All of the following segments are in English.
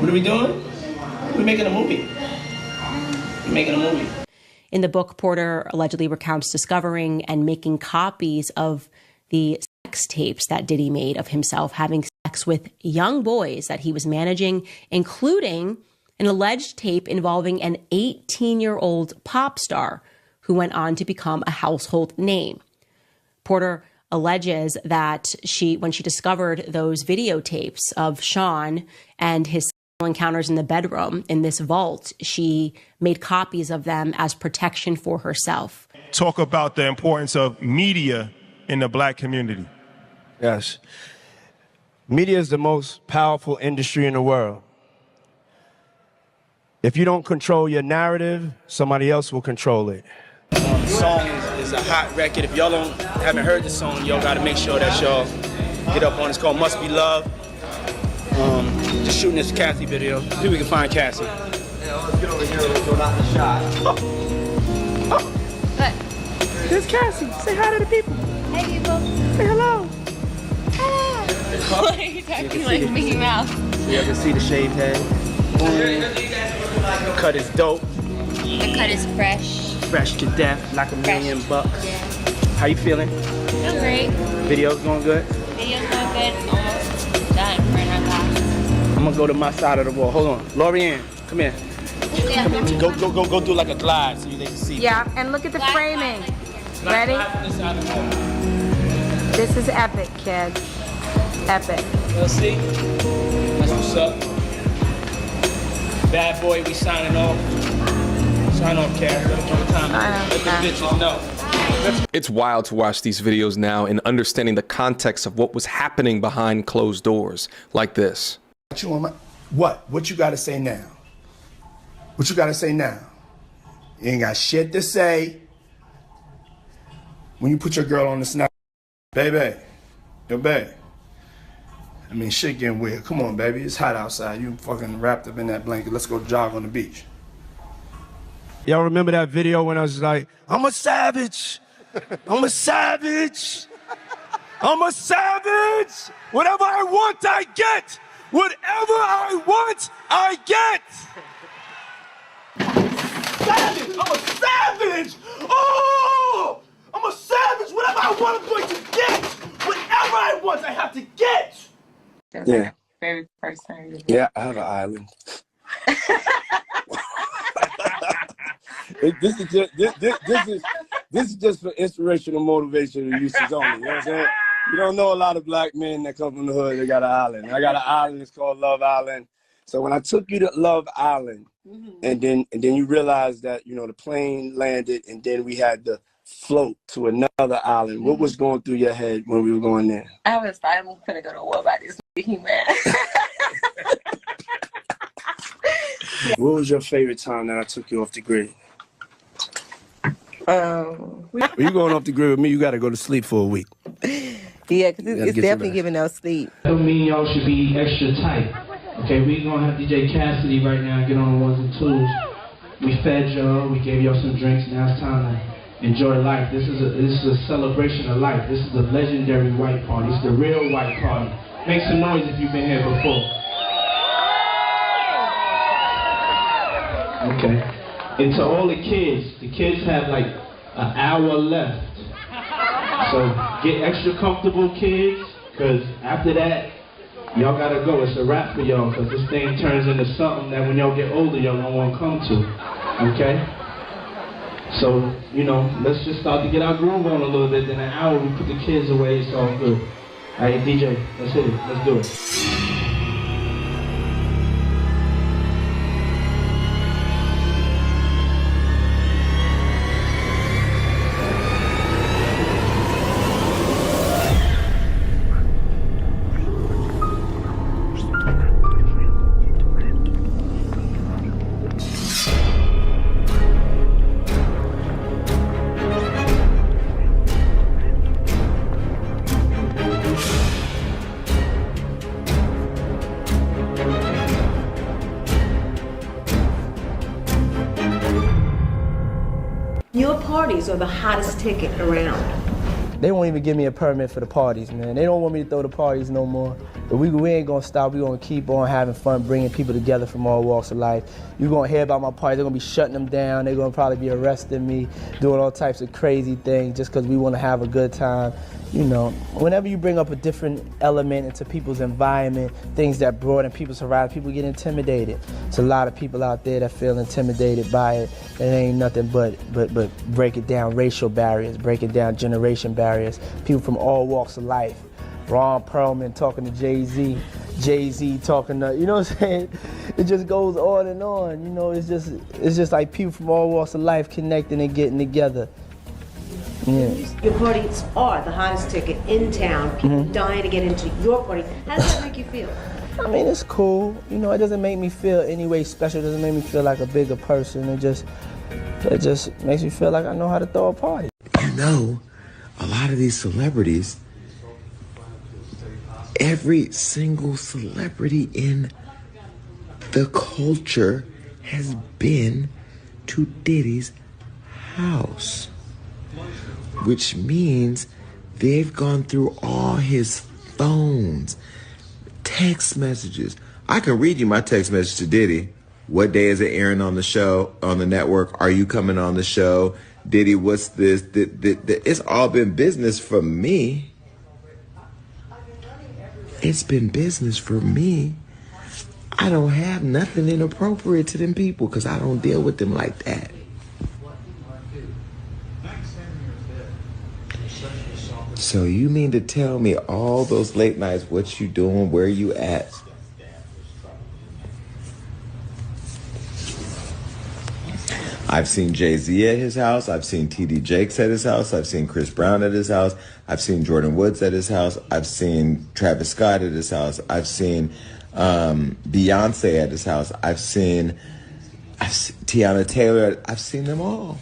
What are we doing? We're making a movie. We're making a movie. In the book, Porter allegedly recounts discovering and making copies of the sex tapes that Diddy made of himself having sex with young boys that he was managing, including an alleged tape involving an 18-year-old pop star who went on to become a household name. Porter alleges that when she discovered those videotapes of Sean and his encounters in the bedroom in this vault, she made copies of them as protection for herself. Talk about the importance of media in the Black community. Yes. Media is the most powerful industry in the world. If you don't control your narrative, somebody else will control it. The song is a hot record. If y'all haven't heard the song, y'all gotta make sure that y'all get up on it. It's called Must Be Love. Just shooting this Cassie video. See if we can find Cassie. Yeah, let's get over here and go knock the shot. What? There's Cassie. Say hi to the people. Hey, people. Say hello. Why are you talking like Mickey Mouse? So y'all can see the shaved head. The cut is dope. The cut is fresh. Fresh to death, like $1 million bucks. Yeah. How you feeling? Feel great. Video's going good? Video's going good. Almost done for our class. I'm gonna go to my side of the wall. Hold on. Lorianne, come here. Yeah. Go do like a glide so they can see. Yeah, and look at the framing. Ready? This is epic, kids. Epic. We'll see. That's what's up. Bad boy, we signing off. Sign off, Cass. Let the bitches know. It's wild to watch these videos now and understanding the context of what was happening behind closed doors like this. What you gotta say now? What you gotta say now? You ain't got shit to say. When you put your girl on the snap, baby, yo, babe. I mean, shit getting weird. Come on, baby, it's hot outside. You fucking wrapped up in that blanket. Let's go jog on the beach. Y'all remember that video when I was like, I'm a savage. I'm a savage. I'm a savage. Whatever I want, I get. Whatever I want, I get. Savage. I'm a savage. Oh, I'm a savage. Whatever I want, I'm going to get. Whatever I want, I have to get. Yeah. Very first time. Yeah, I have an island. This is just for inspirational, motivational uses only. You know what I'm saying? You don't know a lot of black men that come from the hood that got an island. I got an island. It's called Love Island. So when I took you to Love Island, and then you realize that the plane landed, and then we had to float to another island. What was going through your head when we were going there? I was finally gonna go to war by this man. What was your favorite time that I took you off the grid? When you going off the grid with me, you got to go to sleep for a week. Yeah, because it's definitely giving no sleep. That would mean y'all should be extra tight. Okay, we gonna have DJ Cassidy right now get on the ones and twos. We fed y'all, we gave y'all some drinks. Now it's time to enjoy life. This is a celebration of life. This is the legendary white party. It's the real white party. Make some noise if you've been here before. Okay. And to all the kids have like an hour left. So get extra comfortable, kids, because after that, y'all gotta go. It's a wrap for y'all, because this thing turns into something that when y'all get older, y'all don't want to come to. Okay? So, let's just start to get our groove on a little bit. Then an hour, we put the kids away, it's all good. All right, DJ, let's hit it. Let's do it. Your parties are the hottest ticket around. They won't even give me a permit for the parties, man. They don't want me to throw the parties no more. But we ain't gonna stop. We gonna keep on having fun, bringing people together from all walks of life. You're gonna hear about my parties. They're gonna be shutting them down. They're gonna probably be arresting me, doing all types of crazy things just because we wanna have a good time. You know, whenever you bring up a different element into people's environment, things that broaden people's horizon, people get intimidated. There's a lot of people out there that feel intimidated by it. It ain't nothing but breaking down racial barriers, breaking down generation barriers. People from all walks of life. Ron Perlman talking to Jay-Z, Jay-Z talking to, you know what I'm saying? It just goes on and on. You know, it's just like people from all walks of life connecting and getting together. Yeah. Your parties are the hottest ticket in town. People dying to get into your party. How does that make you feel? I mean, it's cool. You know, it doesn't make me feel any way special. It doesn't make me feel like a bigger person. It just makes me feel like I know how to throw a party. You know, a lot of these celebrities, every single celebrity in the culture has been to Diddy's house, which means they've gone through all his phones, text messages. I can read you my text message to Diddy. What day is it airing on the show, on the network? Are you coming on the show? Diddy, what's this? It's all been business for me. It's been business for me. I don't have nothing inappropriate to them people because I don't deal with them like that. So you mean to tell me all those late nights, what you doing, where you at? I've seen Jay-Z at his house. I've seen T.D. Jakes at his house. I've seen Chris Brown at his house. I've seen Jordan Woods at his house. I've seen Travis Scott at his house. I've seen Beyonce at his house. I've seen Tiana Taylor. I've seen them all.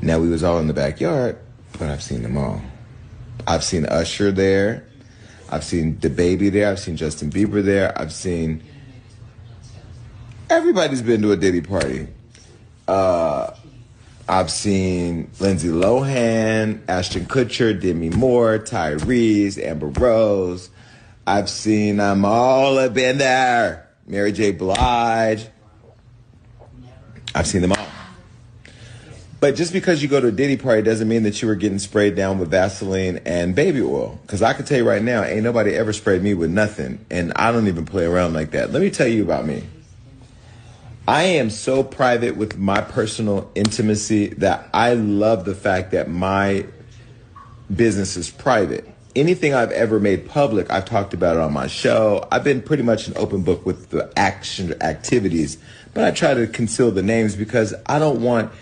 Now, we was all in the backyard, but I've seen them all. I've seen Usher there. I've seen DaBaby there. I've seen Justin Bieber there. I've seen... Everybody's been to a Diddy party. I've seen Lindsay Lohan, Ashton Kutcher, Demi Moore, Tyrese, Amber Rose. I've seen them all have been there. Mary J. Blige. I've seen them all. But just because you go to a Diddy party doesn't mean that you were getting sprayed down with Vaseline and baby oil. Because I can tell you right now, ain't nobody ever sprayed me with nothing. And I don't even play around like that. Let me tell you about me. I am so private with my personal intimacy that I love the fact that my business is private. Anything I've ever made public, I've talked about it on my show. I've been pretty much an open book with the activities. But I try to conceal the names because I don't want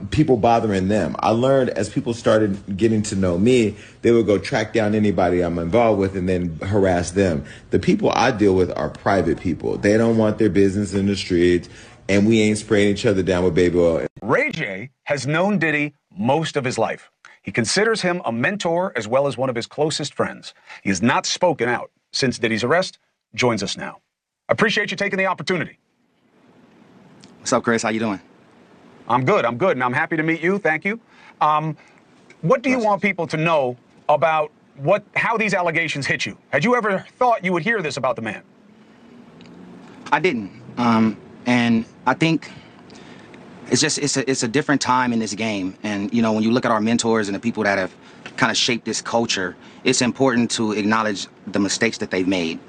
people bothering them. I learned as people started getting to know me, they would go track down anybody I'm involved with and then harass them. The people I deal with are private people. They don't want their business in the streets, and we ain't spraying each other down with baby oil. Ray J has known Diddy most of his life. He considers him a mentor as well as one of his closest friends. He has not spoken out since Diddy's arrest. Joins us now. Appreciate you taking the opportunity. What's up, Chris? How you doing? I'm good, and I'm happy to meet you. Thank you. What do you want people to know about how these allegations hit you? Had you ever thought you would hear this about the man? I didn't. And I think it's a different time in this game. And, you know, when you look at our mentors and the people that have kind of shaped this culture, it's important to acknowledge the mistakes that they've made.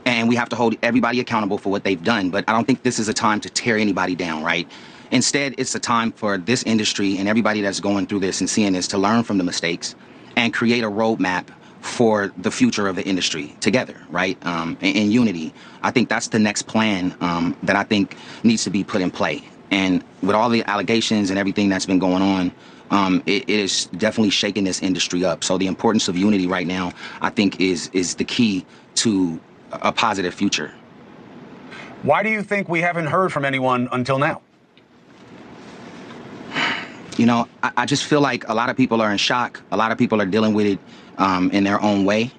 And we have to hold everybody accountable for what they've done. But I don't think this is a time to tear anybody down, right? Instead, it's a time for this industry and everybody that's going through this and seeing this to learn from the mistakes and create a roadmap for the future of the industry together, right? In unity. I think that's the next plan that I think needs to be put in play. And with all the allegations and everything that's been going on, it is definitely shaking this industry up. So the importance of unity right now, I think, is the key to a positive future. Why do you think we haven't heard from anyone until now? You know, I just feel like a lot of people are in shock. A lot of people are dealing with it in their own way.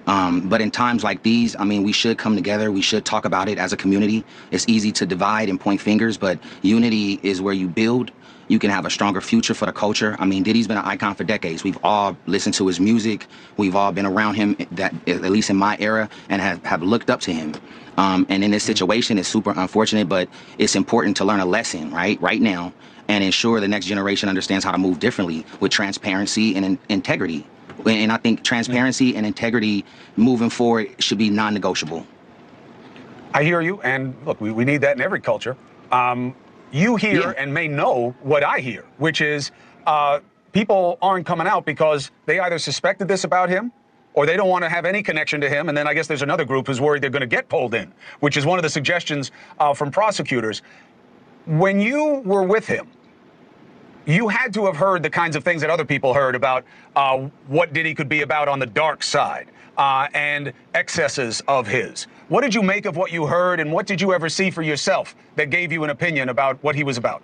But in times like these, I mean, we should come together. We should talk about it as a community. It's easy to divide and point fingers, but unity is where you build. You can have a stronger future for the culture. I mean, Diddy's been an icon for decades. We've all listened to his music. We've all been around him, that at least in my era, and have looked up to him. And in this situation, it's super unfortunate, but it's important to learn a lesson, right now, and ensure the next generation understands how to move differently with transparency and integrity. And I think transparency and integrity moving forward should be non-negotiable. I hear you, and look, we need that in every culture. You hear and may know what I hear, which is people aren't coming out because they either suspected this about him or they don't want to have any connection to him. And then I guess there's another group who's worried they're going to get pulled in, which is one of the suggestions from prosecutors. When you were with him, you had to have heard the kinds of things that other people heard about what Diddy could be about on the dark side and excesses of his. What did you make of what you heard, and what did you ever see for yourself that gave you an opinion about what he was about?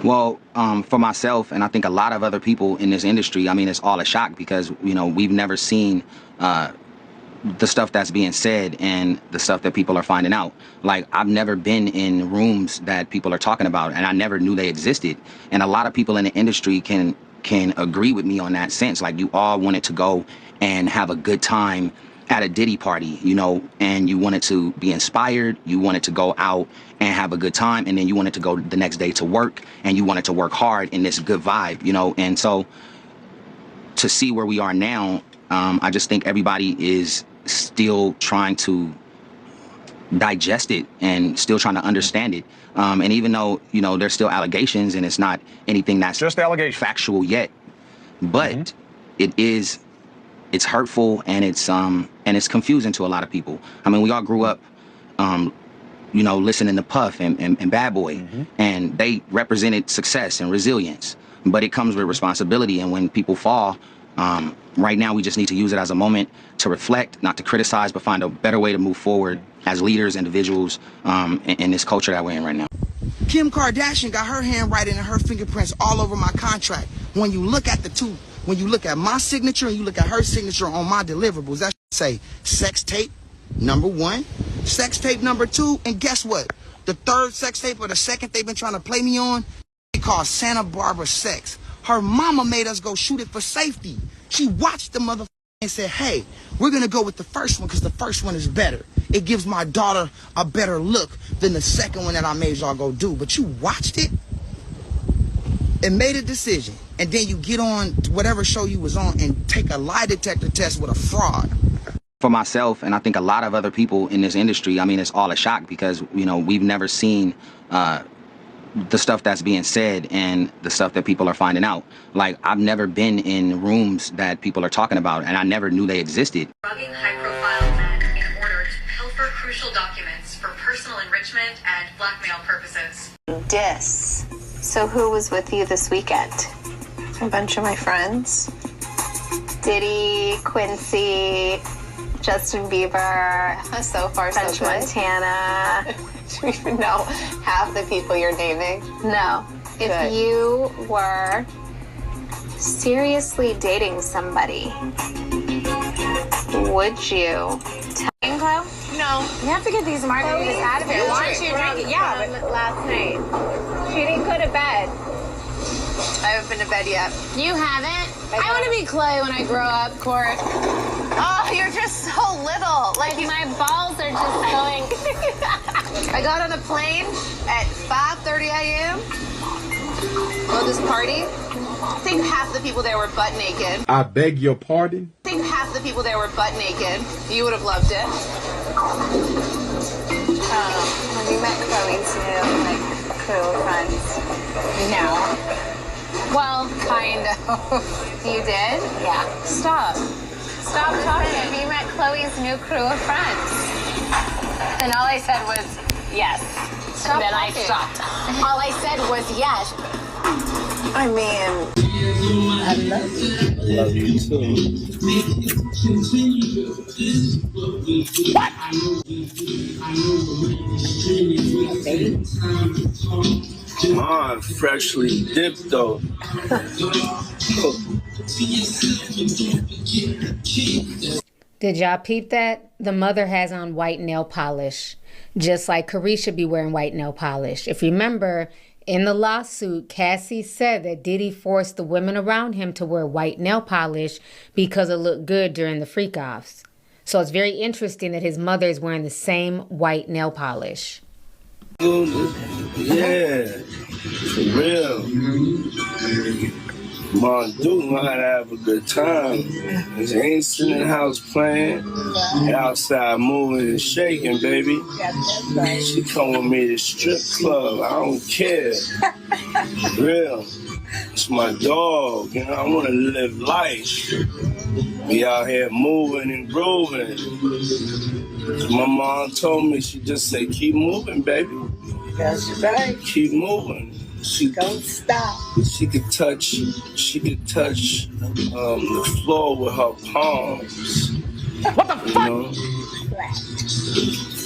Well, for myself, and I think a lot of other people in this industry, I mean, it's all a shock because, you know, we've never seen the stuff that's being said and the stuff that people are finding out. Like, I've never been in rooms that people are talking about, and I never knew they existed. And a lot of people in the industry can agree with me on that sense. Like, you all wanted to go and have a good time at a Diddy party, you know, and you wanted to be inspired, you wanted to go out and have a good time, and then you wanted to go the next day to work, and you wanted to work hard in this good vibe, you know. And so to see where we are now, I just think everybody is still trying to digest it and still trying to understand it. And even though, you know, there's still allegations and it's not anything that's just factual yet, but it's hurtful and it's confusing to a lot of people. I mean, we all grew up, you know, listening to Puff and Bad Boy, and they represented success and resilience, but it comes with responsibility. And when people fall, right now we just need to use it as a moment to reflect, not to criticize, but find a better way to move forward as leaders, individuals, in this culture that we're in right now. Kim Kardashian got her handwriting and her fingerprints all over my contract. When you look at the two, when you look at my signature and you look at her signature on my deliverables, that should say sex tape number 1, sex tape number 2, and guess what? The third sex tape or the second they've been trying to play me on, they call Santa Barbara Sex. Her mama made us go shoot it for safety. She watched the motherfucker and said, hey, we're gonna go with the first one because the first one is better. It gives my daughter a better look than the second one that I made y'all go do. But you watched it and made a decision, and then you get on whatever show you was on and take a lie detector test with a fraud. For myself, and I think a lot of other people in this industry, I mean, it's all a shock because, you know, we've never seen the stuff that's being said and the stuff that people are finding out. Like, I've never been in rooms that people are talking about, and I never knew they existed. Drugging high-profile men in order to pilfer crucial documents for personal enrichment and blackmail purposes. So who was with you this weekend? A bunch of my friends. Diddy, Quincy, Justin Bieber, so far so good. Montana. Do you even know half the people you're naming? No. Good. If you were seriously dating somebody, would you tell? No. You have to get these margaritas out of here. Why aren't you drinking? Yeah, but last night. She didn't go to bed. I haven't been to bed yet. You haven't? I want to be Clay when I grow up, Court. Oh, you're just so little. Like my balls are just going. I got on a plane at 5:30 a.m. Go to this party. I think half the people there were butt naked. I beg your pardon? I think half the people there were butt naked. You would have loved it. Have you met Chloe's new, crew of friends? No. Well, kind of. You did? Yeah. Stop talking. Have you met Chloe's new crew of friends? And all I said was yes. And then I stopped. All I said was yes. I mean, I love you. I love you too. What? Mine freshly dipped though. Did y'all peep that? The mother has on white nail polish, just like Carisha should be wearing white nail polish. If you remember, in the lawsuit, Cassie said that Diddy forced the women around him to wear white nail polish because it looked good during the freak-offs. So it's very interesting that his mother is wearing the same white nail polish. Yeah, for real. Mom Duke know how to have a good time. She ain't sitting in the house playing. Outside moving and shaking, baby. She come with me to the strip club. I don't care. Real. It's my dog. You know, I want to live life. Be out here moving and grooving. My mom told me, she just said, keep moving, baby. That's right. Keep moving. She don't stop. She could touch the floor with her palms. What the fuck? Know?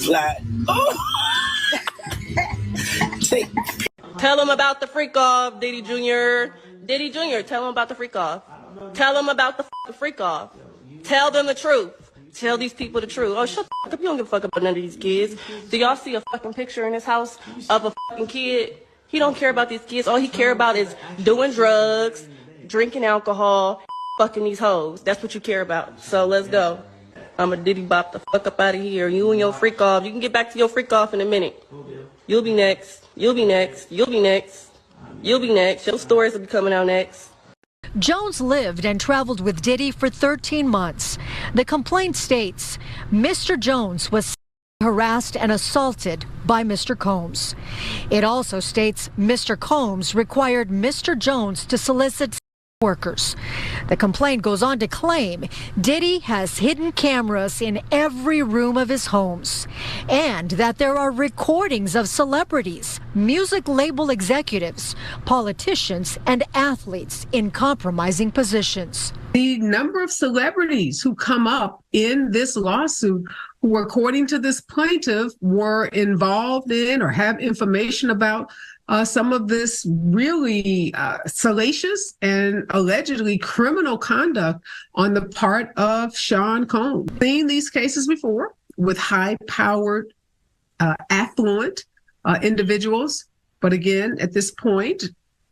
Flat. Oh. Tell him about the freak off, Diddy Jr. Diddy Jr., tell him about the freak off. Tell him about the freak off. Tell them the truth. Tell these people the truth. Oh, shut the fuck up. You don't give a fuck about none of these kids. Do y'all see a fucking picture in his house of a fucking kid? He don't care about these kids. All he care about is doing drugs, drinking alcohol, fucking these hoes. That's what you care about. So let's go. I'm a Diddy bop the fuck up out of here. You and your freak off. You can get back to your freak off in a minute. You'll be next. You'll be next. You'll be next. You'll be next. Your stories will be coming out next. Jones lived and traveled with Diddy for 13 months. The complaint states Mr. Jones was harassed and assaulted by Mr. Combs. It also states Mr. Combs required Mr. Jones to solicit workers. The complaint goes on to claim Diddy has hidden cameras in every room of his homes and that there are recordings of celebrities, music label executives, politicians, and athletes in compromising positions. The number of celebrities who come up in this lawsuit who, according to this plaintiff, were involved in or have information about some of this really salacious and allegedly criminal conduct on the part of Sean Combs. Seen these cases before with high-powered, affluent individuals. But again, at this point,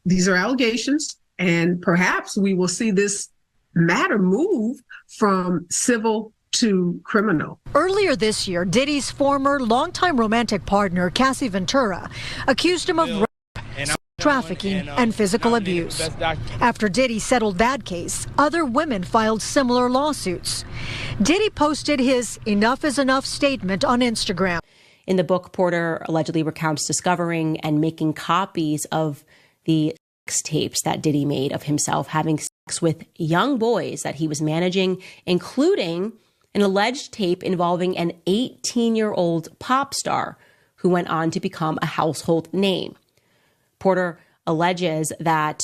these are allegations, and perhaps we will see this matter move from civil to criminal. Earlier this year, Diddy's former longtime romantic partner, Cassie Ventura, accused him of rape, trafficking, and physical abuse. After Diddy settled that case, other women filed similar lawsuits. Diddy posted his "Enough is Enough" statement on Instagram. In the book, Porter allegedly recounts discovering and making copies of the sex tapes that Diddy made of himself having sex with young boys that he was managing, including an alleged tape involving an 18-year-old pop star who went on to become a household name. Porter alleges that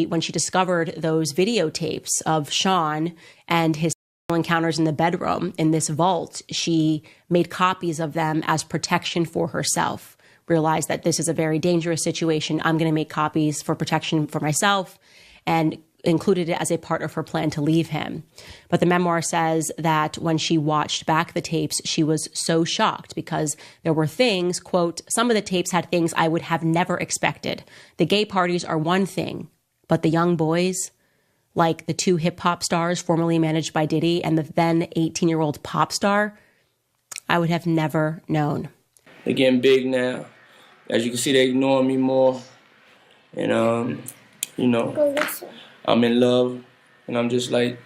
when she discovered those videotapes of Sean and his encounters in the bedroom in this vault, she made copies of them as protection for herself. Realized that this is a very dangerous situation. I'm going to make copies for protection for myself, and included it as a part of her plan to leave him. But the memoir says that when she watched back the tapes, she was so shocked because there were things, quote, some of the tapes had things I would have never expected. The gay parties are one thing, but the young boys, like the two hip hop stars formerly managed by Diddy and the then 18-year-old pop star, I would have never known. They're getting big now. As you can see, they're ignoring me more. And, you know, I'm in love, and I'm just like,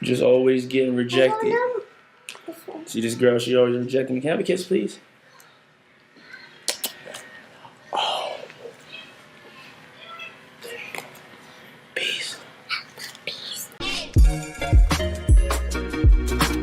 just always getting rejected. See this girl, she always rejecting me. Can I have a kiss, please?